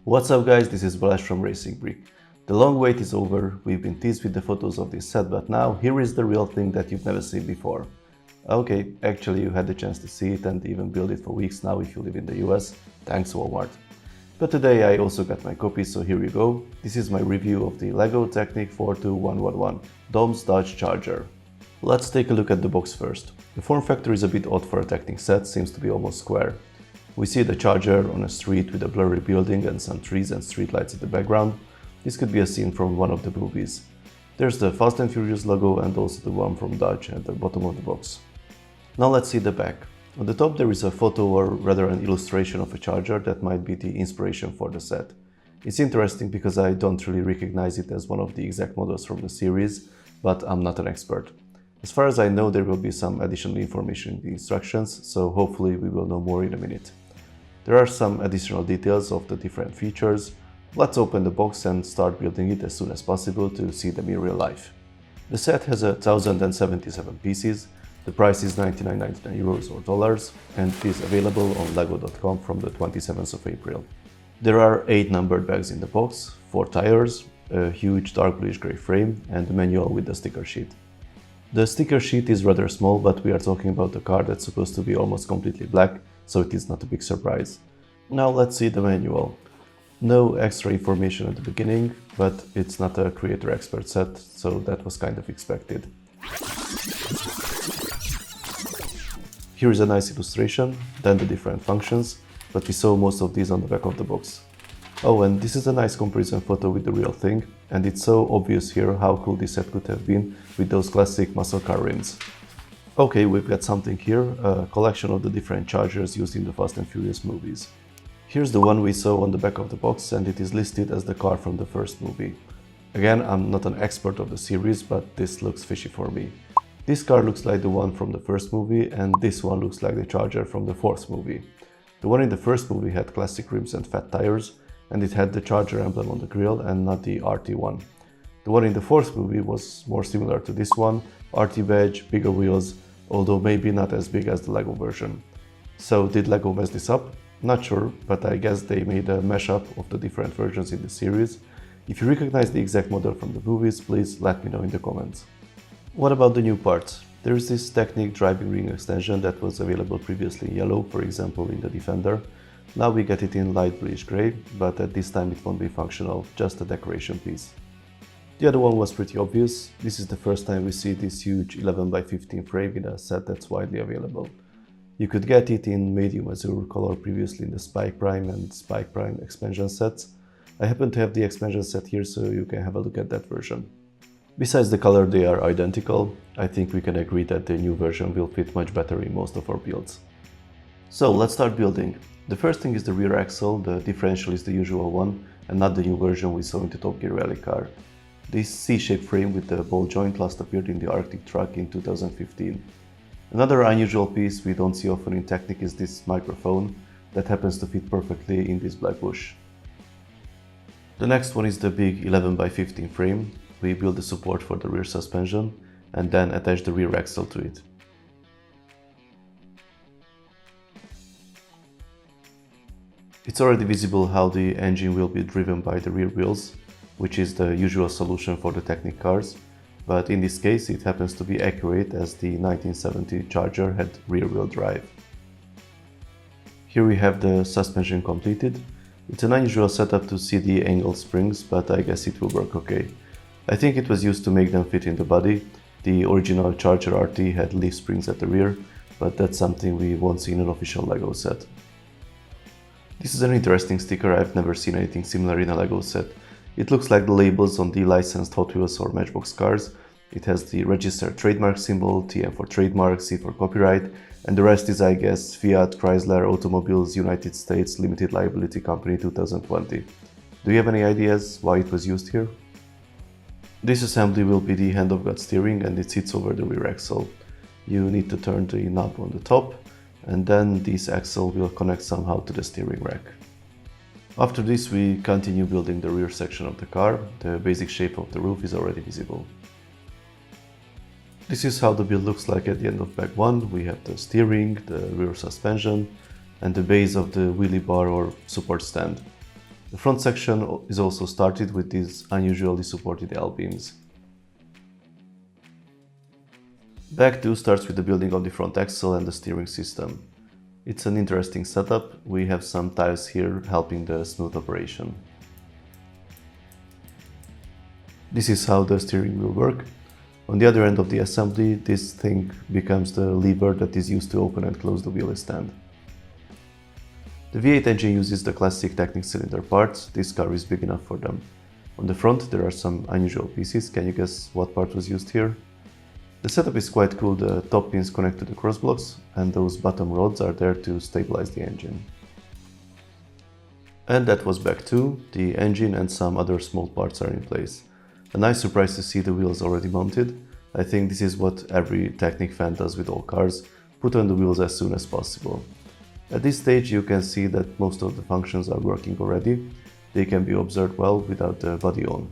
What's up guys, this is Balázs from Racing Brick. The long wait is over, we've been teased with the photos of this set, but now here is the real thing that you've never seen before. Okay, actually you had the chance to see it and even build it for weeks now if you live in the US, thanks Walmart. But today I also got my copy, so here you go. This is my review of the LEGO Technic 42111 Dom's Dodge Charger. Let's take a look at the box first. The form factor is a bit odd for a Technic set, seems to be almost square. We see the charger on a street with a blurry building and some trees and streetlights in the background. This could be a scene from one of the movies. There's the Fast and Furious logo and also the one from Dodge at the bottom of the box. Now let's see the back. On the top there is a photo, or rather an illustration of a charger that might be the inspiration for the set. It's interesting because I don't really recognize it as one of the exact models from the series, but I'm not an expert. As far as I know, there will be some additional information in the instructions, so hopefully we will know more in a minute. There are some additional details of the different features. Let's open the box and start building it as soon as possible to see them in real life. The set has 1077 pieces. The price is 99.99 euros or dollars and is available on lego.com from the 27th of April. There are 8 numbered bags in the box, 4 tires, a huge dark bluish grey frame and a manual with a sticker sheet. The sticker sheet is rather small, but we are talking about a car that's supposed to be almost completely black, so it is not a big surprise. Now let's see the manual. No extra information at the beginning, but it's not a creator expert set, so that was kind of expected. Here is a nice illustration, then the different functions, but we saw most of these on the back of the box. Oh, and this is a nice comparison photo with the real thing, and it's so obvious here how cool this set could have been with those classic muscle car rims. Okay, we've got something here, a collection of the different chargers used in the Fast and Furious movies. Here's the one we saw on the back of the box, and it is listed as the car from the first movie. Again, I'm not an expert of the series, but this looks fishy for me. This car looks like the one from the first movie, and this one looks like the Charger from the fourth movie. The one in the first movie had classic rims and fat tires, and it had the Charger emblem on the grille and not the RT one. The one in the fourth movie was more similar to this one, RT badge, bigger wheels, although maybe not as big as the LEGO version. So did LEGO mess this up? Not sure, but I guess they made a mashup of the different versions in the series. If you recognize the exact model from the movies, please let me know in the comments. What about the new parts? There is this Technic driving ring extension that was available previously in yellow, for example in the Defender. Now we get it in light bluish grey, but at this time it won't be functional, just a decoration piece. The other one was pretty obvious. This is the first time we see this huge 11x15 frame in a set that's widely available. You could get it in medium azure color previously in the Spike Prime and Spike Prime expansion sets. I happen to have the expansion set here, so you can have a look at that version. Besides the color, they are identical. I think we can agree that the new version will fit much better in most of our builds. So let's start building. The first thing is the rear axle. The differential is the usual one and not the new version we saw in the Top Gear rally car. This C-shaped frame with the ball joint last appeared in the Arctic truck in 2015. Another unusual piece we don't see often in Technic is this microphone that happens to fit perfectly in this black bush. The next one is the big 11x15 frame. We build the support for the rear suspension and then attach the rear axle to it. It's already visible how the engine will be driven by the rear wheels, which is the usual solution for the Technic cars, but in this case it happens to be accurate as the 1970 Charger had rear-wheel drive. Here we have the suspension completed. It's an unusual setup to see the angled springs, but I guess it will work okay. I think it was used to make them fit in the body. The original Charger RT had leaf springs at the rear, but that's something we won't see in an official LEGO set. This is an interesting sticker. I've never seen anything similar in a LEGO set. It looks like the labels on the licensed Hot Wheels or Matchbox cars. It has the registered trademark symbol, TM for trademark, C for copyright, and the rest is, I guess, Fiat Chrysler Automobiles United States Limited Liability Company 2020. Do you have any ideas why it was used here? This assembly will be the hand of God steering and it sits over the rear axle. You need to turn the knob on the top and then this axle will connect somehow to the steering rack. After this we continue building the rear section of the car. The basic shape of the roof is already visible. This is how the build looks like at the end of bag 1. We have the steering, the rear suspension and the base of the wheelie bar or support stand. The front section is also started with these unusually supported L-beams. Back 2 starts with the building of the front axle and the steering system. It's an interesting setup. We have some tiles here helping the smooth operation. This is how the steering will work. On the other end of the assembly, this thing becomes the lever that is used to open and close the wheel stand. The V8 engine uses the classic Technic cylinder parts. This car is big enough for them. On the front there are some unusual pieces. Can you guess what part was used here? The setup is quite cool. The top pins connect to the crossblocks and those bottom rods are there to stabilize the engine. And that was back 2. The engine and some other small parts are in place. A nice surprise to see the wheels already mounted. I think this is what every Technic fan does with all cars, put on the wheels as soon as possible. At this stage you can see that most of the functions are working already. They can be observed well without the body on.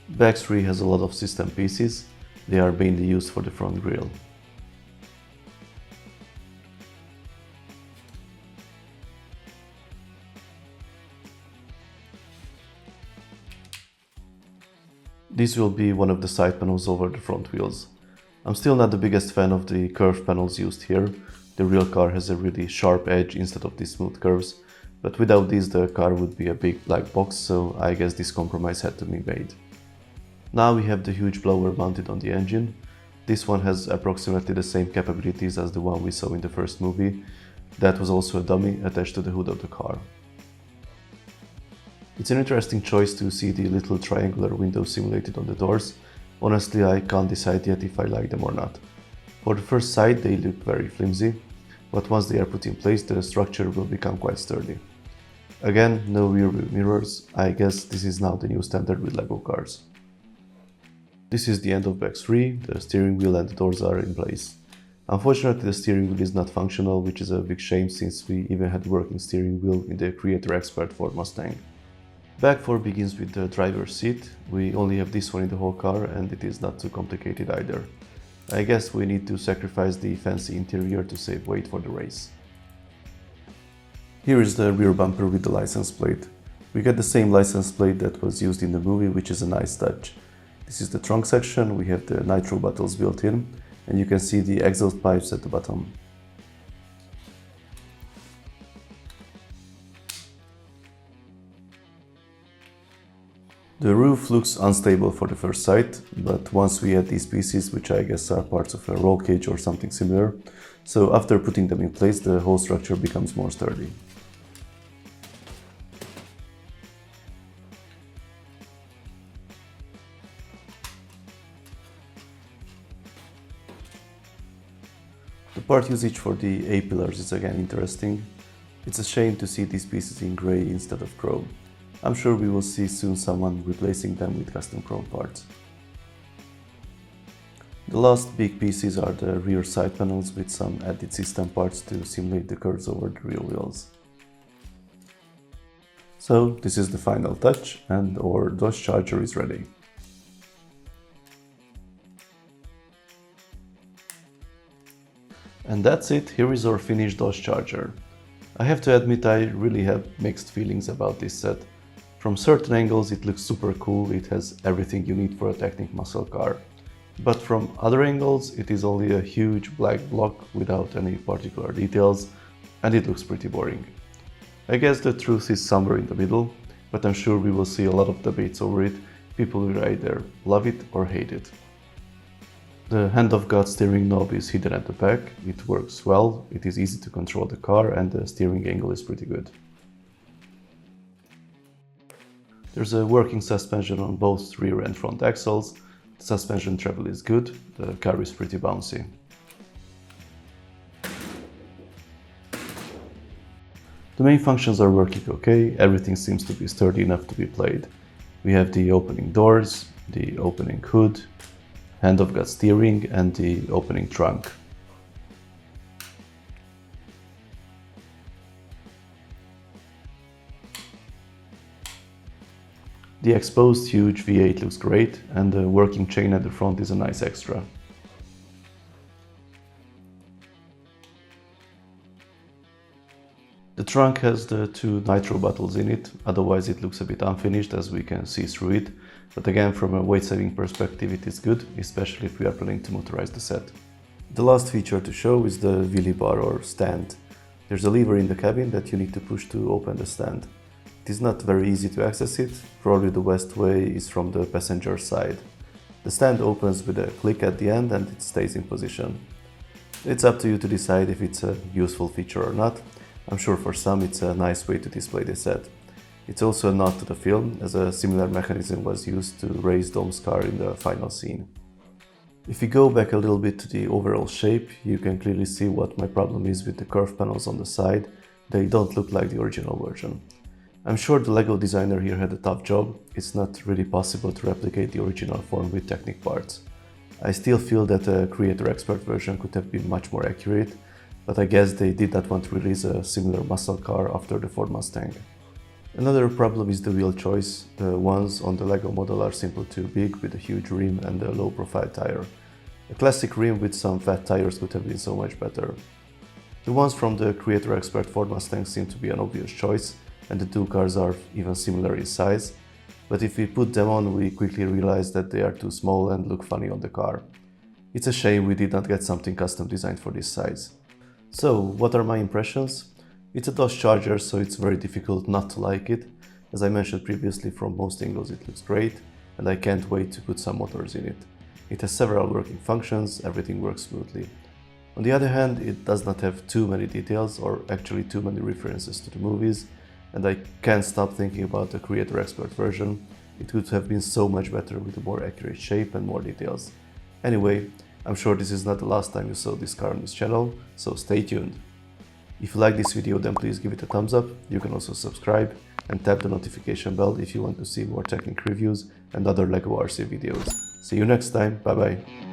Bag 3 has a lot of system pieces. They are mainly used for the front grille. This will be one of the side panels over the front wheels. I'm still not the biggest fan of the curved panels used here. The real car has a really sharp edge instead of these smooth curves, but without these the car would be a big black box, so I guess this compromise had to be made. Now we have the huge blower mounted on the engine. This one has approximately the same capabilities as the one we saw in the first movie. That was also a dummy attached to the hood of the car. It's an interesting choice to see the little triangular windows simulated on the doors. Honestly, I can't decide yet if I like them or not. For the first sight they look very flimsy, but once they are put in place the structure will become quite sturdy. Again, no rear view mirrors. I guess this is now the new standard with LEGO cars. This is the end of Bag 3, the steering wheel and the doors are in place. Unfortunately the steering wheel is not functional, which is a big shame since we even had working steering wheel in the Creator Expert Ford Mustang. Bag 4 begins with the driver's seat. We only have this one in the whole car and it is not too complicated either. I guess we need to sacrifice the fancy interior to save weight for the race. Here is the rear bumper with the license plate. We get the same license plate that was used in the movie, which is a nice touch. This is the trunk section. We have the nitro bottles built in and you can see the exhaust pipes at the bottom. The roof looks unstable for the first sight, but once we add these pieces, which I guess are parts of a roll cage or something similar, so after putting them in place the whole structure becomes more sturdy. The part usage for the A-pillars is again interesting. It's a shame to see these pieces in grey instead of chrome. I'm sure we will see soon someone replacing them with custom chrome parts. The last big pieces are the rear side panels with some added system parts to simulate the curves over the real wheels. So this is the final touch and our Dodge Charger is ready. And that's it, here is our finished Dodge Charger. I have to admit I really have mixed feelings about this set. From certain angles it looks super cool, it has everything you need for a Technic muscle car. But from other angles it is only a huge black block without any particular details and it looks pretty boring. I guess the truth is somewhere in the middle, but I'm sure we will see a lot of debates over it. People will either love it or hate it. The hand of God steering knob is hidden at the back, it works well, it is easy to control the car and the steering angle is pretty good. There's a working suspension on both rear and front axles, the suspension travel is good, the car is pretty bouncy. The main functions are working okay, everything seems to be sturdy enough to be played. We have the opening doors, the opening hood, hand of God steering and the opening trunk. The exposed huge V8 looks great and the working chain at the front is a nice extra. The trunk has the two nitro bottles in it, otherwise it looks a bit unfinished as we can see through it, but again from a weight saving perspective it is good, especially if we are planning to motorize the set. The last feature to show is the wheelie bar or stand. There's a lever in the cabin that you need to push to open the stand. It is not very easy to access it, probably the best way is from the passenger side. The stand opens with a click at the end and it stays in position. It's up to you to decide if it's a useful feature or not. I'm sure for some it's a nice way to display the set. It's also a nod to the film, as a similar mechanism was used to raise Dom's car in the final scene. If we go back a little bit to the overall shape, you can clearly see what my problem is with the curved panels on the side. They don't look like the original version. I'm sure the LEGO designer here had a tough job. It's not really possible to replicate the original form with Technic parts. I still feel that a Creator Expert version could have been much more accurate, but I guess they did not want to release a similar muscle car after the Ford Mustang. Another problem is the wheel choice. The ones on the LEGO model are simply too big with a huge rim and a low profile tire. A classic rim with some fat tires could have been so much better. The ones from the Creator Expert Ford Mustang seem to be an obvious choice, and the two cars are even similar in size, but if we put them on we quickly realize that they are too small and look funny on the car. It's a shame we did not get something custom designed for this size. So, what are my impressions? It's a Dodge Charger, so it's very difficult not to like it. As I mentioned previously, from most angles it looks great, and I can't wait to put some motors in it. It has several working functions, everything works smoothly. On the other hand, it does not have too many details, or actually too many references to the movies, and I can't stop thinking about the Creator Expert version. It could have been so much better with a more accurate shape and more details. Anyway, I'm sure this is not the last time you saw this car on this channel, so stay tuned. If you like this video, then please give it a thumbs up. You can also subscribe and tap the notification bell if you want to see more Technic reviews and other LEGO RC videos. See you next time, bye bye!